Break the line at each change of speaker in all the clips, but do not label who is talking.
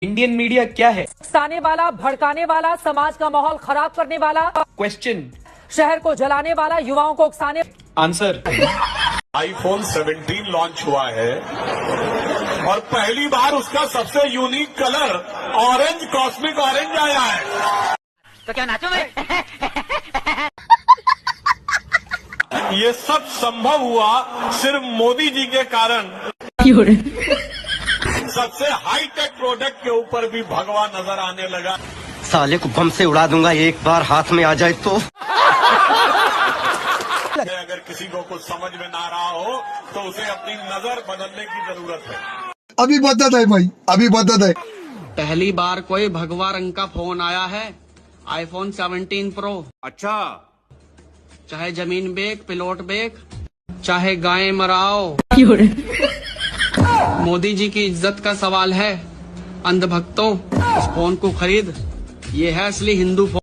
Indian media क्या है?
उकसाने वाला, भड़काने वाला, समाज का माहौल खराब करने वाला।
क्वेश्चन।
शहर को जलाने वाला, युवाओं को उकसाने।
आंसर।
आईफोन 17 लॉन्च हुआ है और पहली बार उसका सबसे unique colour orange, cosmic orange आया है।
तो क्या नाचो मैं?
ये सब संभव हुआ सिर्फ मोदी जी के कारण। सबसे हाईटेक प्रोडक्ट के ऊपर भी भगवा नजर आने लगा।
साले को बम से उड़ा दूंगा एक बार हाथ में आ जाए तो।
अगर किसी को कुछ समझ में ना रहा हो तो उसे अपनी नजर बदलने की जरूरत है।
अभी बदत है भाई, अभी बदत है।
पहली बार कोई भगवा रंग का फोन आया है, आईफोन 17 प्रो।
अच्छा,
चाहे जमीन बेक, पिलोट बेक, चाहे गायें मराओ, मोदी जी की इज्जत का सवाल है। अंधभक्तों, इस फोन को खरीद, ये है असली हिंदू फोन।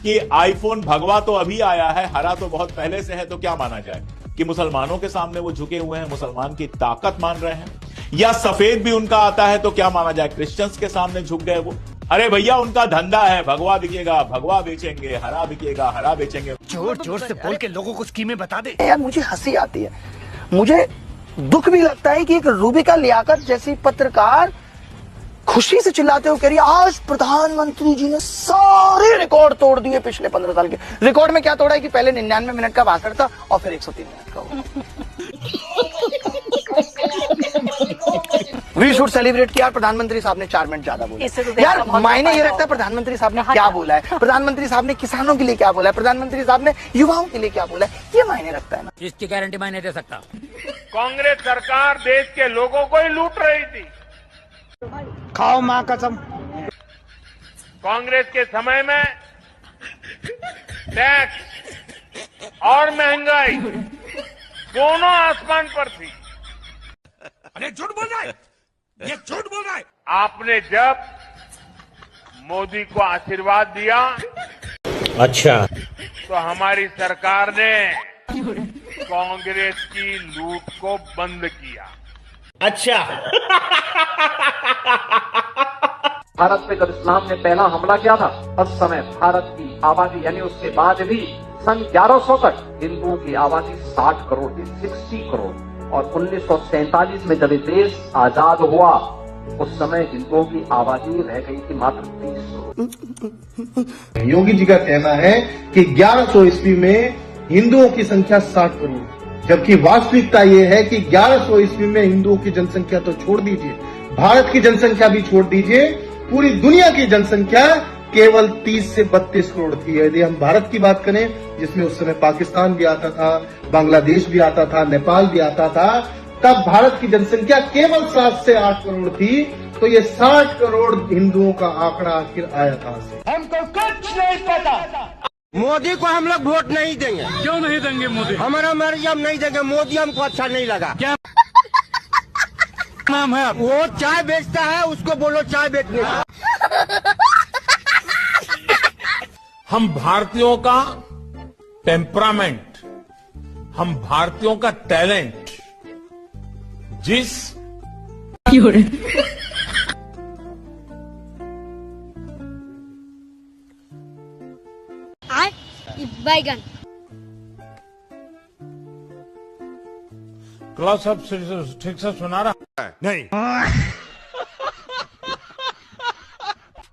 कि आईफोन भगवा तो अभी आया है, हरा तो बहुत पहले से है, तो क्या माना जाए कि मुसलमानों के सामने वो झुके हुए हैं, मुसलमान की ताकत मान रहे हैं? या सफेद भी उनका आता है तो क्या माना जाए, क्रिश्चियंस के सामने झुक गए वो? अरे भैया, उनका धंधा है, भगवा बिकेगा भगवा बेचेंगे, हरा बिकेगा हरा बेचेंगे।
जोर जोर से बोल के लोगों को स्कीमें बता दे।
यार मुझे हंसी आती है, मुझे दुख भी लगता है कि एक रूबिका लियाकत जैसी पत्रकार खुशी से चिल्लाते हुए कह रही है आज प्रधानमंत्री जी ने सारे रिकॉर्ड तोड़ दिए पिछले 15 साल के। रिकॉर्ड में क्या तोड़ा है कि पहले 99 मिनट का भाषण था और फिर 103 मिनट का। वी शुड सेलिब्रेट कि यार प्रधानमंत्री साहब ने 4 मिनट ज्यादा बोला। यार मायने ये रखता है प्रधानमंत्री साहब ने क्या बोला है, प्रधानमंत्री साहब ने किसानों के लिए क्या बोला है, प्रधानमंत्री साहब ने युवाओं के लिए क्या बोला है, ये मायने रखता है ना।
इसकी गारंटी मैं नहीं दे सकता।
कांग्रेस सरकार देश के लोगों को ही लूट रही थी।
खाओ माँ कसम।
कांग्रेस के समय में टैक्स और महंगाई दोनों आसमान पर थी।
अरे झूठ बोल रहा है, ये झूठ बोल रहा है।
आपने जब मोदी को आशीर्वाद दिया,
अच्छा,
तो हमारी सरकार ने कांग्रेस की लूट को बंद किया।
अच्छा।
भारत पे जब इस्लाम ने पहला हमला किया था, उस समय भारत की आबादी यानी उसके बाद भी सन 1100 तक हिंदुओं की आबादी 60 करोड़ थी, 60 करोड़। और 1947 में जब ये देश आजाद हुआ, उस समय हिंदुओं की आबादी रह गई थी मात्र 30 करोड़।
योगी जी का कहना है कि 1100 ईस्वी में हिंदुओं की संख्या 60 करोड़, जबकि वास्तविकता ये है कि 1100 ईस्वी में हिंदुओं की जनसंख्या तो छोड़ दीजिए, भारत की जनसंख्या भी छोड़ दीजिए, पूरी दुनिया की जनसंख्या केवल 30 से 32 करोड़ थी। यदि हम भारत की बात करें, जिसमें उस समय पाकिस्तान भी आता था, बांग्लादेश भी आता था, नेपाल भी आता था, तब भारत की जनसंख्या केवल 7 से 8 करोड़ थी। तो ये 60 करोड़ हिंदुओं का आंकड़ा आखिर आया कहां से?
हमको कुछ नहीं पता। मोदी को हम लोग वोट नहीं देंगे।
क्यों नहीं देंगे मोदी?
हमारा मर्जी, हम नहीं देंगे। मोदी हमको अच्छा नहीं लगा।
क्या नाम है?
वो चाय बेचता है, उसको बोलो चाय बेचने का।
हम भारतीयों का टेम्परामेंट, हम भारतीयों का टैलेंट, जिस
बैगन
क्लास अब ठीक से सुना रहा है? नहीं।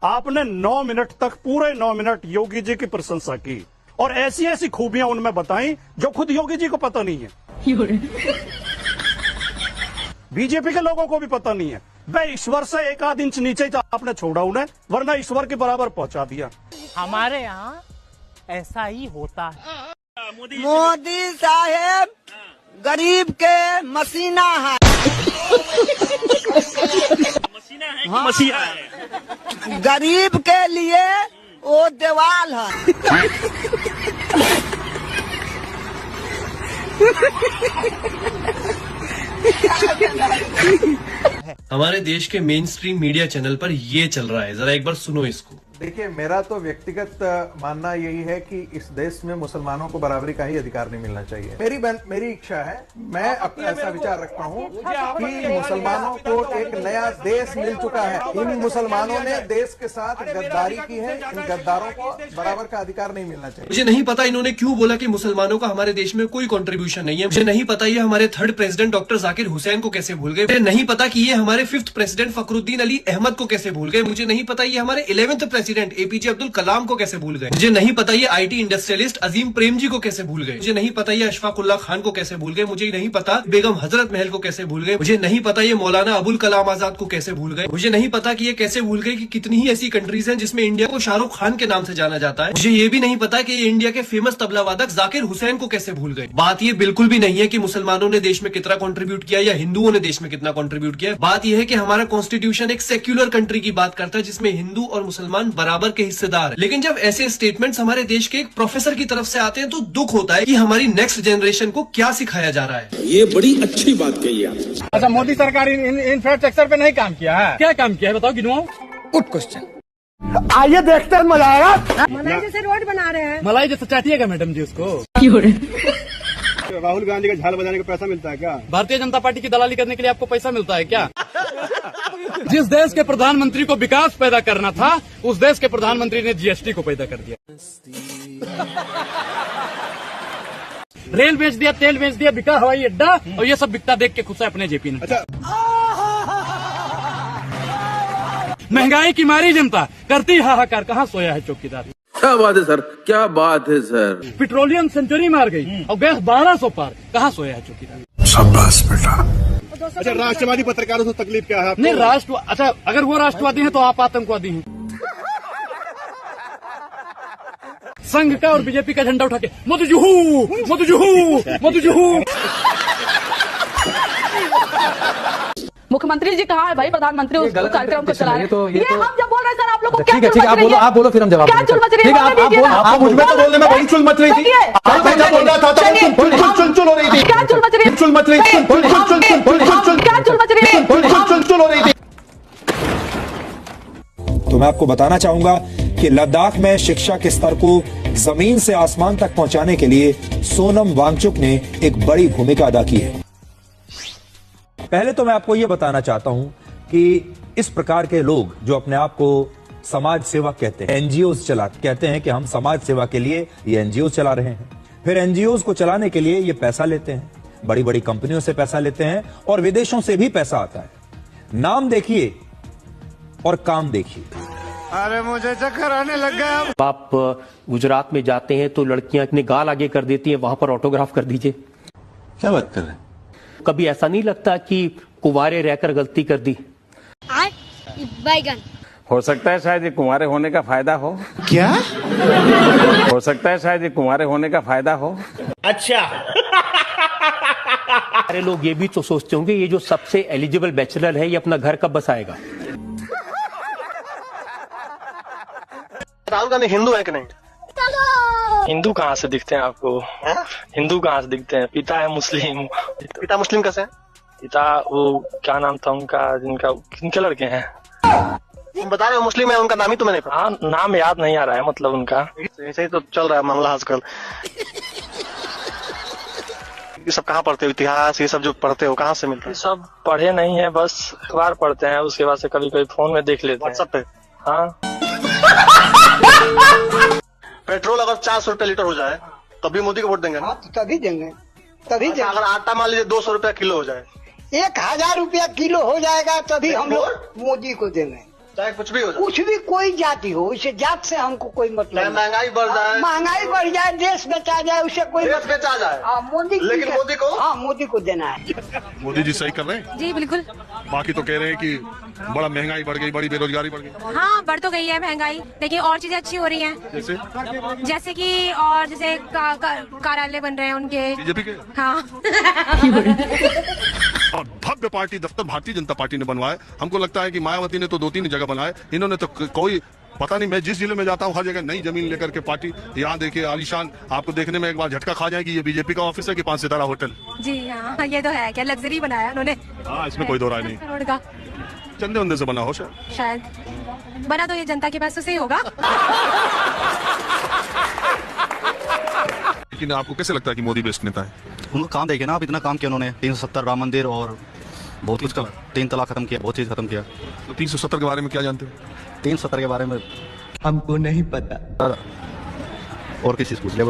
आपने 9 मिनट तक, पूरे 9 मिनट योगी जी की प्रशंसा की और ऐसी ऐसी खूबियां उनमें बताई जो खुद योगी जी को पता नहीं है, बीजेपी के लोगों को भी पता नहीं है। वह ईश्वर से 1 आध इंच नीचे ही आपने छोड़ा उन्हें, वरना ईश्वर के बराबर पहुंचा दिया।
हमारे यहाँ ऐसा ही होता है।
मोदी साहेब गरीब के मसीना है।
मसीहा है।
गरीब के लिए वो दीवाल है।
हमारे देश के मेन स्ट्रीम मीडिया चैनल पर ये चल रहा है, जरा एक बार सुनो इसको।
देखिए, मेरा तो व्यक्तिगत मानना यही है कि इस देश में मुसलमानों को बराबरी का ही अधिकार नहीं मिलना चाहिए। मेरी इच्छा है, मैं ऐसा विचार रखता हूँ कि मुसलमानों को एक नया देश मिल चुका है। इन मुसलमानों ने देश के साथ गद्दारी की है, इन गद्दारों को बराबर का अधिकार नहीं मिलना चाहिए।
मुझे नहीं पता इन्होंने क्यों बोला कि मुसलमानों का हमारे देश में कोई कंट्रीब्यूशन नहीं है। मुझे नहीं पता ये हमारे 3rd president doctor Zakir Hussain को कैसे भूल गए। मुझे नहीं पता कि ये हमारे 5th प्रेसिडेंट फखरुद्दीन अली अहमद को कैसे भूल गए। मुझे नहीं पता ये हमारे 11th president APJ Abdul Kalam को कैसे भूल गए। मुझे नहीं पता ये आईटी इंडस्ट्रियलिस्ट अजीम प्रेमजी को कैसे भूल गए। मुझे नहीं पता ये अशफाकुल्लाह खान को कैसे भूल गए। मुझे नहीं पता बेगम हजरत महल को कैसे भूल गए। मुझे नहीं पता ये मौलाना अबुल कलाम आजाद को कैसे भूल गए। मुझे नहीं पता कि ये कैसे भूल गए कि कितनी ही ऐसी कंट्रीज हैं जिसमें इंडिया को शाहरुख खान के नाम से जाना जाता है। मुझे ये भी नहीं पता कि ये इंडिया के फेमस तबला वादक जाकिर हुसैन को कैसे भूल गए। बात ये बिल्कुल भी नहीं है कि मुसलमानों ने देश में कितना कंट्रीब्यूट किया या हिंदुओं ने देश में कितना कंट्रीब्यूट किया। बात यह है कि हमारा कॉन्स्टिट्यूशन एक सेक्युलर कंट्री की बात करता है जिसमें हिंदू और मुसलमान बराबर के हिस्सेदार है। लेकिन जब ऐसे स्टेटमेंट्स हमारे देश के एक प्रोफेसर की तरफ से आते हैं तो दुख होता है कि हमारी नेक्स्ट जनरेशन को क्या सिखाया जा रहा है।
ये बड़ी अच्छी बात कही है।
अच्छा, मोदी सरकार इंफ्रास्ट्रक्चर पे नहीं काम किया है? क्या काम किया है बताओ, गिनवाओ।
Good question. आइए देखते हैं, मजा आएगा।
मलाई जैसे रोड बना रहे हैं।
मलाई जैसे चाटिएगा मैडम जी उसको।
राहुल गांधी का झाल बजाने का पैसा मिलता है क्या?
भारतीय जनता पार्टी की दलाली करने के लिए आपको पैसा मिलता है क्या? जिस देश के प्रधानमंत्री को विकास पैदा करना था, उस देश के प्रधानमंत्री ने जीएसटी को पैदा कर दिया। रेल बेच दिया, तेल बेच दिया, बिका हवाई अड्डा, और ये सब बिकता देख के खुश है अपने जेपी ने। अच्छा। महंगाई की मारी जनता करती हाहाकार, कहाँ सोया है चौकीदार?
क्या बात है सर, क्या बात है सर।
पेट्रोलियम सेंचुरी मार गई और गैस 1200 पार, कहाँ सोया है चौकीदार?
शाबाश बेटा। अच्छा, राष्ट्रवादी पत्रकारों से तकलीफ क्या है?
नहीं, अच्छा, अगर वो राष्ट्रवादी हैं तो आप आतंकवादी हैं। संघ का और बीजेपी का झंडा उठा के मोदी जुहू, मोदी जुहू, मोदी जुहू।
मुख्यमंत्री जी कहाँ है भाई? प्रधानमंत्री उस कार्यक्रम को चला रहे हैं। ये हम जब बोल रहे हैं सर, आप लोग को क्या
ठीक है, आप बोलो फिर हम जवाब।
क्या चुल मच रही है?
आप मुझ में तो बोलने में बड़ी चुल मच रही थी। बोल रहा था चुल हो रही थी।
क्या चुल मच रही है?
चुल मच रही थी।
क्या चुल मच रही है?
चुल हो रही थी।
तो मैं आपको बताना चाहूंगा कि लद्दाख में शिक्षा के स्तर को जमीन से आसमान तक पहुंचाने के लिए सोनम वांगचुक ने एक बड़ी भूमिका अदा की है। पहले तो मैं आपको यह बताना चाहता हूं कि इस प्रकार के लोग जो अपने आप को समाज सेवक कहते हैं, एनजीओज कहते हैं कि हम समाज सेवा के लिए ये एनजीओ चला रहे हैं, फिर एनजीओज को चलाने के लिए ये पैसा लेते हैं, बड़ी बड़ी कंपनियों से पैसा लेते हैं और विदेशों से भी पैसा आता है। नाम देखिए और काम देखिए।
अरे मुझे चक्कर आने लग गया।
आप गुजरात में जाते हैं तो लड़कियां अपने गाल आगे कर देती हैं, वहां पर ऑटोग्राफ कर दीजिए।
क्या बात कर रहे हैं?
कभी ऐसा नहीं लगता कि कुंवारे रहकर गलती कर दी?
बैगन
हो सकता है शायद ये कुंवारे होने का फायदा हो।
क्या
हो सकता है शायद ये कुंवारे होने का फायदा हो।
अच्छा।
सारे लोग ये भी तो सोचते होंगे ये जो सबसे एलिजिबल बैचलर है ये अपना घर कब बसाएगा।
राहुल गांधी हिंदू है कि नहीं?
हिंदू कहाँ से दिखते हैं आपको? हिंदू कहाँ से दिखते हैं? पिता है मुस्लिम।
पिता मुस्लिम कैसे है?
पिता वो क्या नाम था उनका, जिनका किनके लड़के हैं?
तुम बता रहे हो मुस्लिम है, उनका नाम ही तुम्हें नहीं पता?
हाँ, नाम याद नहीं आ रहा है मतलब उनका।
ऐसे ही तो चल रहा है मामला आजकल। ये सब कहाँ पढ़ते हो? इतिहास ये सब जो पढ़ते हो कहाँ से मिलता है?
सब पढ़े नहीं है, बस अखबार पढ़ते हैं, उसके बाद से कभी कभी फोन में देख लेते हैं।
व्हाट्सएप पे?
हाँ।
पेट्रोल अगर 400 रुपए लीटर हो जाए तभी मोदी को वोट देंगे ना?
तभी देंगे, तभी देंगे।
अगर आटा मान लीजिए 200 रुपया किलो हो जाए,
1000 रुपया किलो हो जाएगा तभी हम लोग मोदी को देंगे।
चाहे कुछ भी हो जाए,
कुछ भी, कोई जाति हो, इसे जात से हमको कोई मतलब नहीं।
महंगाई बढ़ जाए,
महंगाई बढ़ जाए, देश बेचा जाए, उसे कोई
देश बेचा जाए।
हाँ, मोदी,
लेकिन मोदी को,
हाँ मोदी को देना है।
मोदी जी सही कर रहे हैं
जी बिल्कुल।
बाकी तो कह रहे हैं कि बड़ा महंगाई बढ़ गई, बड़ी बेरोजगारी बढ़ गई।
हाँ, बढ़ तो गई है महंगाई, लेकिन और चीजें अच्छी हो रही हैं। जैसे कि और जैसे कार्यालय बन रहे हैं उनके
बीजेपी के।
हाँ।
और भव्य पार्टी दफ्तर भारतीय जनता पार्टी ने बनवाए। हमको लगता है कि मायावती ने तो 2-3 जगह बनाए, इन्होंने तो कोई
पता नहीं, मैं जिस जिले में जाता हूँ हर जगह नई जमीन लेकर के पार्टी। यहाँ देखिए आलीशान, आपको देखने में एक बार झटका खा जाएगी, ये बीजेपी का ऑफिस है कि 5 सितारा होटल।
जी हाँ, ये तो है, क्या लग्जरी बनाया उन्होंने।
हाँ, इसमें कोई दो राय नहीं।
करोड़ का
चंदे उंदे से बना हो
शायद बना तो ये जनता के पैसों से ही होगा।
लेकिन आपको कैसे लगता है कि मोदी बेस्ट नेता है?
उनको काम देखे ना आप, इतना काम किया उन्होंने, 370 राम मंदिर और बहुत कुछ, 3 तलाक खत्म किया, बहुत चीज खत्म किया।
तो 370 के बारे में क्या जानते हो?
370 के बारे में हमको नहीं पता, और किसी से पूछ ले।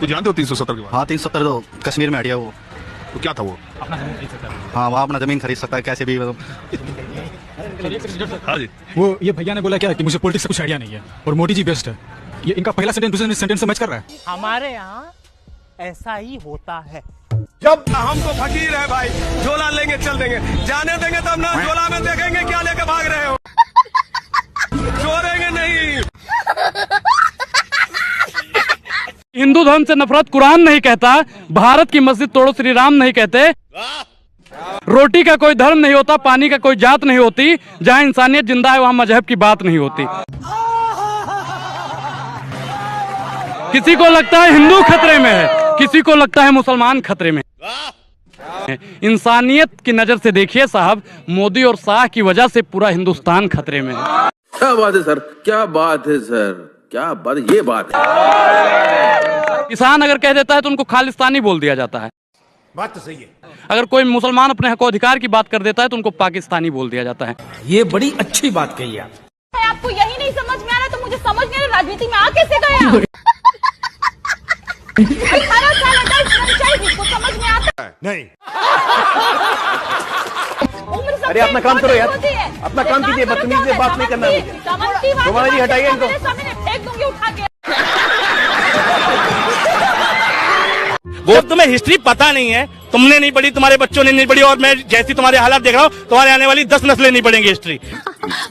तो जानते हो 370 के बारे?
हाँ, 370 तो कश्मीर में हटिया वो।
तो क्या था वो?
हाँ, वहाँ अपना जमीन खरीद सकता है कैसे भी।
हाँ जी,
वो ये भैया ने बोला क्या कि मुझे पॉलिटिक्स से कुछ आइडिया नहीं है और मोदी जी बेस्ट है। ये इनका पहला सेंटेंस दूसरे सेंटेंस से मैच कर रहा है।
हमारे यहाँ ऐसा ही होता है। जब हम तो फकीर है भाई, झोला लेंगे चल देंगे, जाने देंगे तब ना, झोला में देखेंगे क्या लेके भाग रहे हो, छोड़ेंगे नहीं।
हिंदू धर्म से नफरत कुरान नहीं कहता, भारत की मस्जिद तोड़ो श्री राम नहीं कहते, रोटी का कोई धर्म नहीं होता, पानी का कोई जात नहीं होती, जहाँ इंसानियत जिंदा है वहाँ मजहब की बात नहीं होती। किसी को लगता है हिंदू खतरे में है, किसी को लगता है मुसलमान खतरे में। इंसानियत की नजर से देखिए साहब, मोदी और शाह की वजह से पूरा हिंदुस्तान खतरे में है।
क्या बात है सर, क्या बात है सर, क्या बात, ये बात है।
किसान अगर कह देता है तो उनको खालिस्तानी बोल दिया जाता है।
बात तो सही है।
अगर कोई मुसलमान अपने हक अधिकार की बात कर देता है तो उनको पाकिस्तानी बोल दिया जाता है।
ये बड़ी अच्छी बात कही आप।
आपको यही नहीं समझ में आ रहा तो मुझे समझ नहीं आ रहा, राजनीति में आ कैसे गया? 18 साल इसको समझ में आता है
नहीं।
अरे अपना काम करो यार,
अपना काम कीजिए, बदतमीजी से बात नहीं करना मुझे। तुम्हारा जी हटाइए इनको।
फेंक दूंगी उठा के।
वो तुम्हें हिस्ट्री पता नहीं है, तुमने नहीं पढ़ी, तुम्हारे बच्चों ने नहीं पढ़ी, और मैं जैसी तुम्हारे हालात देख रहा हूँ, तुम्हारे आने वाली 10 नस्लें नहीं पढ़ेंगी हिस्ट्री।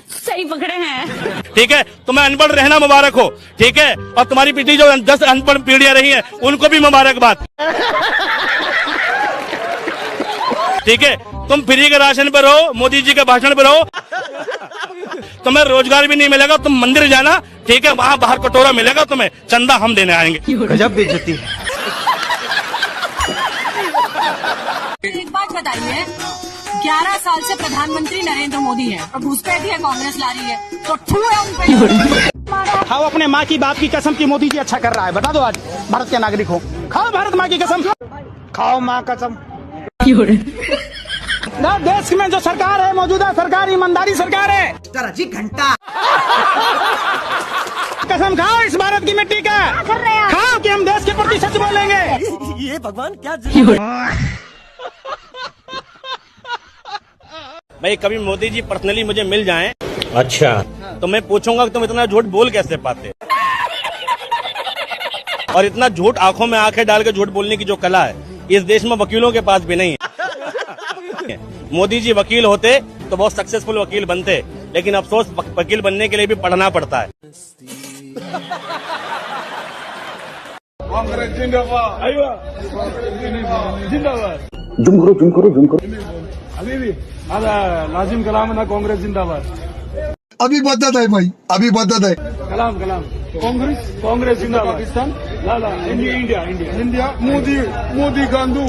सही पकड़े हैं।
ठीक है, तुम्हें अनपढ़ रहना मुबारक हो, ठीक है, और तुम्हारी पिछली जो 10 अनपढ़ पीढ़ियां रही हैं उनको भी मुबारकबाद। ठीक है, तुम फ्री के राशन पर रहो, मोदी जी के भाषण पर रहो, तुम्हें रोजगार भी नहीं मिलेगा, तुम मंदिर जाना, ठीक है, वहाँ बाहर कटोरा मिलेगा तुम्हें, चंदा हम देने आएंगे।
गजब बेइज्जती है।
एक बात बताइए, 11 साल से प्रधानमंत्री नरेंद्र मोदी है और घुसपैठ है कांग्रेस ला रही है, तो ठू है उन पे।
खाओ अपने माँ की बाप की कसम की मोदी जी अच्छा कर रहा है, बता दो आज भारत के नागरिक हो, खाओ भारत माँ की कसम, खाओ माँ कसम। ना देश में जो सरकार है, मौजूदा सरकार ईमानदारी सरकार है। जरा जी घंटा कसम खाओ इस भारत की मिट्टी का, खाओ कि हम देश के प्रति सच बोलेंगे। ये भगवान क्या
भाई, कभी मोदी जी पर्सनली मुझे मिल जाएं,
अच्छा,
तो मैं पूछूंगा कि तुम इतना झूठ बोल कैसे पाते, और इतना झूठ आंखों में आंखें डाल के झूठ बोलने की जो कला है इस देश में वकीलों के पास भी नहीं है। मोदी जी वकील होते तो बहुत सक्सेसफुल वकील बनते, लेकिन अफसोस वकील बनने के लिए भी पढ़ना पड़ता है।
कांग्रेस जिंदाबाद, जिंदाबाद।
जुम करो।
अभी भी लाजिम कलाम ना, कांग्रेस जिंदाबाद।
अभी बदत है भाई, अभी बदत है।
कलाम कांग्रेस जिंदाबाद। पाकिस्तान लाला, इंडिया, मोदी गांधू।